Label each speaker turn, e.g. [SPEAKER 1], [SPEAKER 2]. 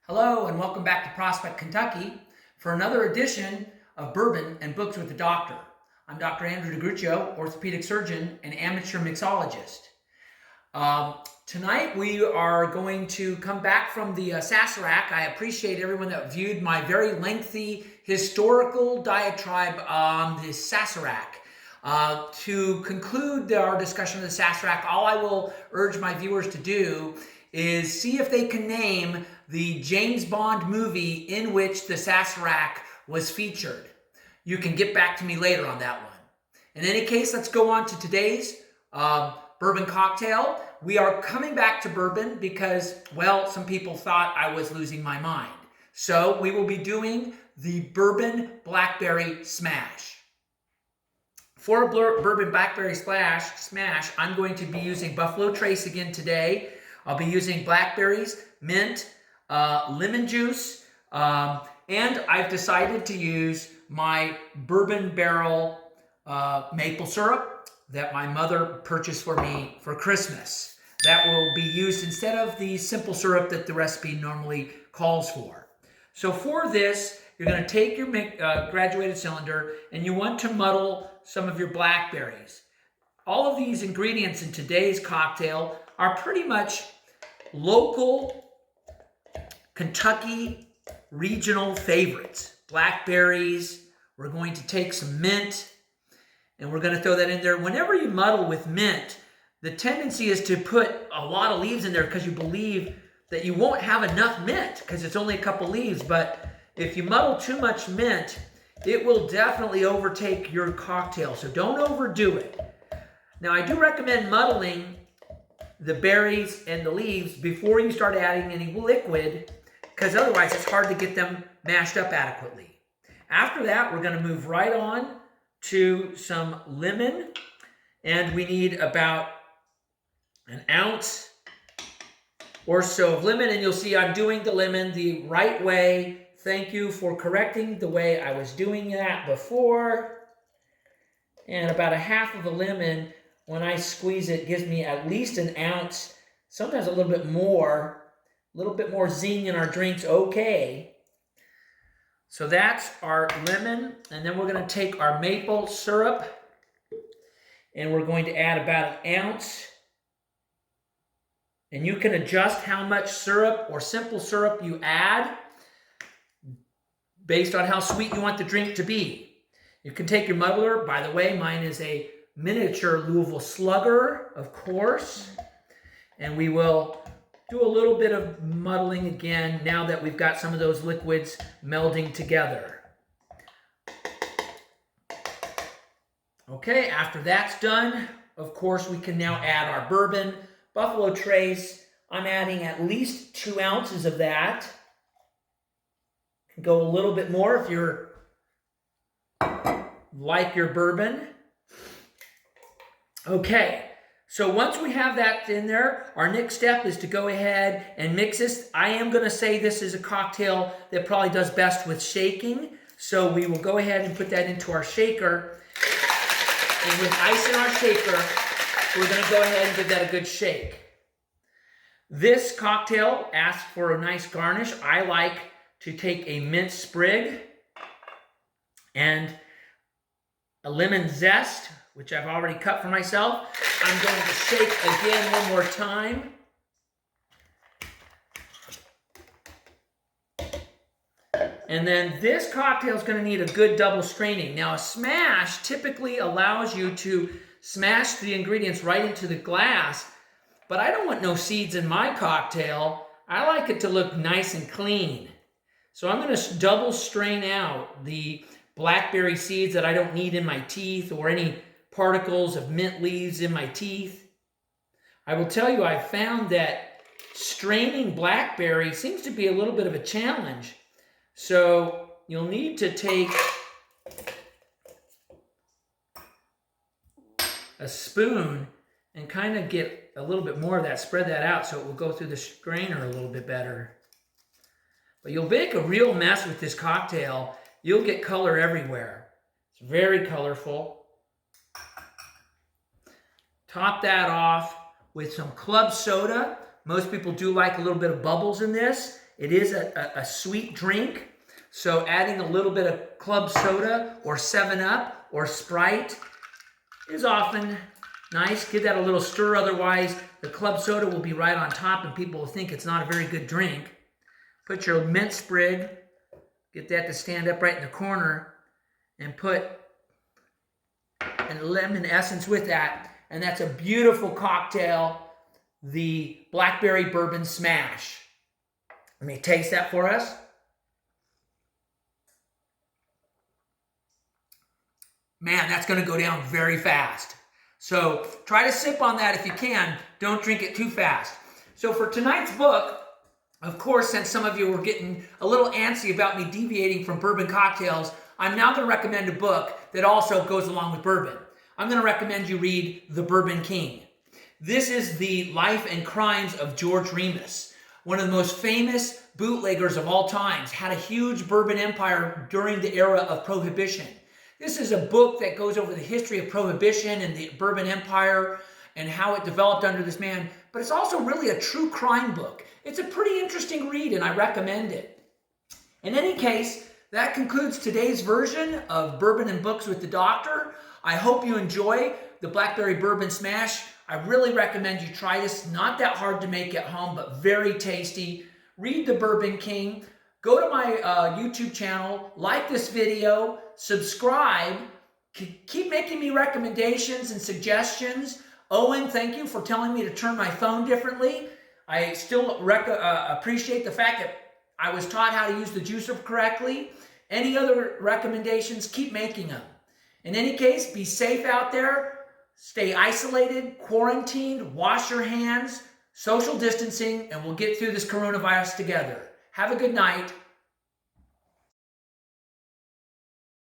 [SPEAKER 1] Hello and welcome back to Prospect, Kentucky for another edition of Bourbon and Books with the Doctor. I'm Dr. Andrew DeGruccio, orthopedic surgeon and amateur mixologist. Tonight we are going to come back from the Sazerac. I appreciate everyone that viewed my very lengthy historical diatribe on the Sazerac. To conclude our discussion of the Sazerac, all I will urge my viewers to do is see if they can name the James Bond movie in which the Sazerac was featured. You can get back to me later on that one. In any case, let's go on to today's bourbon cocktail. We are coming back to bourbon because, well, some people thought I was losing my mind. So we will be doing the Bourbon Blackberry Smash. For a Bourbon Blackberry Smash, I'm going to be using Buffalo Trace again today. I'll be using blackberries, mint, lemon juice, and I've decided to use my bourbon barrel maple syrup that my mother purchased for me for Christmas. That will be used instead of the simple syrup that the recipe normally calls for. So for this, you're going to take your graduated cylinder and you want to muddle some of your blackberries. All of these ingredients in today's cocktail are pretty much local Kentucky regional favorites. Blackberries, we're going to take some mint, and we're going to throw that in there. Whenever you muddle with mint, the tendency is to put a lot of leaves in there because you believe that you won't have enough mint because it's only a couple leaves. But if you muddle too much mint, it will definitely overtake your cocktail. So don't overdo it. Now, I do recommend muddling the berries and the leaves before you start adding any liquid, because otherwise it's hard to get them mashed up adequately. After that, we're going to move right on to some lemon, and we need about an ounce or so of lemon, and you'll see I'm doing the lemon the right way. Thank you for correcting the way I was doing that before. And about a half of the lemon, when I squeeze it, gives me at least an ounce, sometimes a little bit more zing in our drinks, okay. So that's our lemon, and then we're going to take our maple syrup, and we're going to add about an ounce. And you can adjust how much syrup or simple syrup you add based on how sweet you want the drink to be. You can take your muddler. By the way, mine is a miniature Louisville Slugger, of course. And we will do a little bit of muddling again now that we've got some of those liquids melding together. Okay, after that's done, of course, we can now add our bourbon. Buffalo Trace, I'm adding at least 2 ounces of that. Can go a little bit more if you're like your bourbon. Okay, so once we have that in there, our next step is to go ahead and mix this. I am going to say this is a cocktail that probably does best with shaking. So we will go ahead and put that into our shaker. And with ice in our shaker, we're going to go ahead and give that a good shake. This cocktail asks for a nice garnish. I like to take a mint sprig and a lemon zest, which I've already cut for myself. I'm going to shake again one more time. And then this cocktail is going to need a good double straining. Now, a smash typically allows you to smash the ingredients right into the glass, but I don't want no seeds in my cocktail. I like it to look nice and clean. So I'm going to double strain out the blackberry seeds that I don't need in my teeth or any particles of mint leaves in my teeth. I will tell you, I found that straining blackberry seems to be a little bit of a challenge. So you'll need to take a spoon and kind of get a little bit more of that, spread that out so it will go through the strainer a little bit better. But you'll make a real mess with this cocktail. You'll get color everywhere. It's very colorful. Top that off with some club soda. Most people do like a little bit of bubbles in this. It is a sweet drink, so adding a little bit of club soda or 7-Up or Sprite is often nice. Give that a little stir, otherwise the club soda will be right on top and people will think it's not a very good drink. Put your mint sprig, get that to stand up right in the corner, and put a lemon essence with that, and that's a beautiful cocktail, the Blackberry Bourbon Smash. Let me taste that for us. Man, that's going to go down very fast. So try to sip on that if you can. Don't drink it too fast. So for tonight's book, of course, since some of you were getting a little antsy about me deviating from bourbon cocktails, I'm now going to recommend a book that also goes along with bourbon. I'm going to recommend you read The Bourbon King. This is the life and crimes of George Remus, one of the most famous bootleggers of all times, had a huge bourbon empire during the era of Prohibition. This is a book that goes over the history of Prohibition and the bourbon empire and how it developed under this man, but it's also really a true crime book. It's a pretty interesting read, and I recommend it. In any case, that concludes today's version of Bourbon and Books with the Doctor. I hope you enjoy the Blackberry Bourbon Smash. I really recommend you try this. Not that hard to make at home, but very tasty. Read The Bourbon King. Go to my YouTube channel, like this video, subscribe, keep making me recommendations and suggestions. Owen, thank you for telling me to turn my phone differently. I still appreciate the fact that I was taught how to use the juicer correctly. Any other recommendations, keep making them. In any case, be safe out there. Stay isolated, quarantined, wash your hands, social distancing, and we'll get through this coronavirus together. Have a good night.